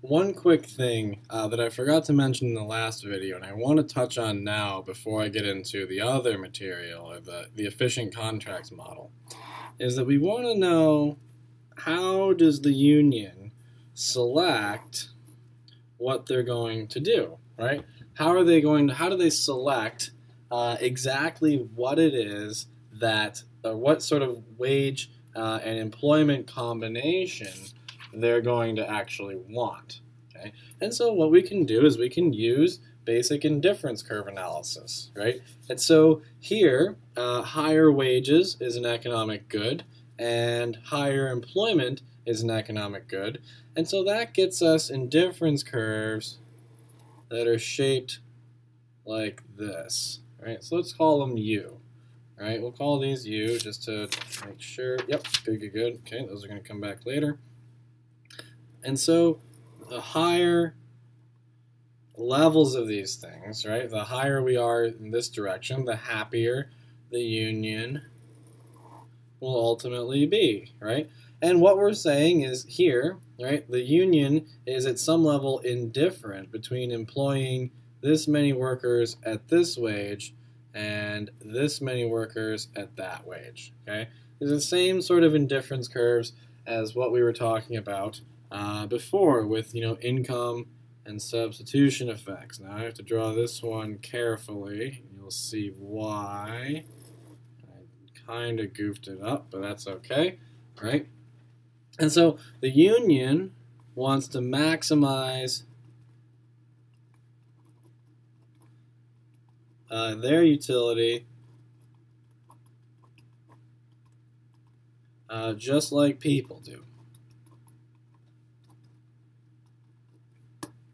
one quick thing that I forgot to mention in the last video, and I want to touch on now before I get into the other material, or the efficient contracts model, is that we want to know, how does the union select what they're going to do, right? How do they select exactly what it is that, what sort of wage and employment combination they're going to actually want, okay? And so what we can do is we can use basic indifference curve analysis, right? And so here, higher wages is an economic good, and higher employment is an economic good, and so that gets us indifference curves that are shaped like this, right? So let's call them U. All right, we'll call these U just to make sure. Yep, good. Okay, those are going to come back later. And so the higher levels of these things, right, the higher we are in this direction, the happier the union will ultimately be, right? And what we're saying is here, right, the union is at some level indifferent between employing this many workers at this wage and this many workers at that wage, okay? It's the same sort of indifference curves as what we were talking about before with, income and substitution effects. Now I have to draw this one carefully. You'll see why. I kind of goofed it up, but that's okay, right? And so the union wants to maximize their utility just like people do,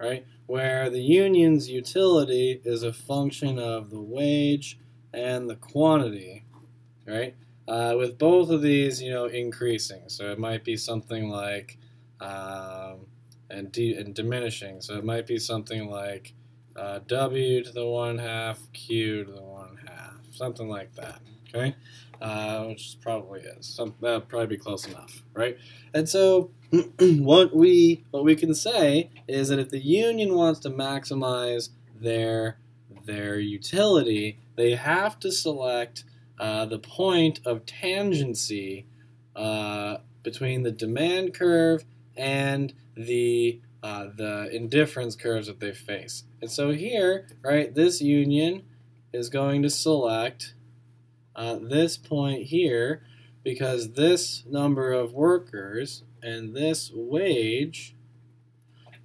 right? Where the union's utility is a function of the wage and the quantity, right? With both of these, increasing. So it might be something like, and diminishing. So it might be something like W to the 1/2, Q to the 1/2, something like that, okay? Which probably is. That'll probably be close enough, right? And so what we can say is that if the union wants to maximize their utility, they have to select the point of tangency between the demand curve and the indifference curves that they face. And so here, right, this union is going to select this point here because this number of workers and this wage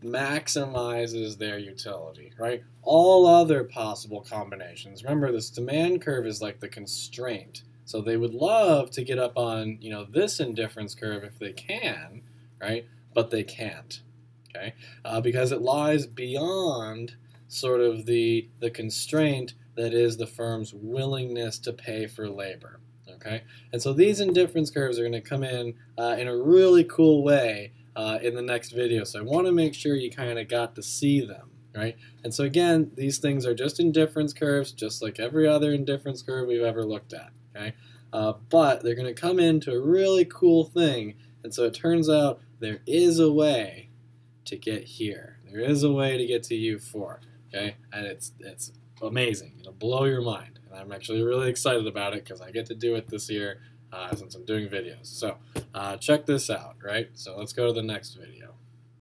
maximizes their utility, right? All other possible combinations. Remember, this demand curve is like the constraint. So they would love to get up on, this indifference curve if they can, right? But they can't, okay? Because it lies beyond sort of the constraint that is the firm's willingness to pay for labor, okay? And so these indifference curves are going to come in a really cool way in the next video. So I want to make sure you kind of got to see them, right? And so again, these things are just indifference curves, just like every other indifference curve we've ever looked at, okay? But they're going to come into a really cool thing. And so it turns out there is a way to get here. There is a way to get to U4, okay? And it's amazing. It'll blow your mind. And I'm actually really excited about it because I get to do it this year since I'm doing videos. So check this out, right? So let's go to the next video.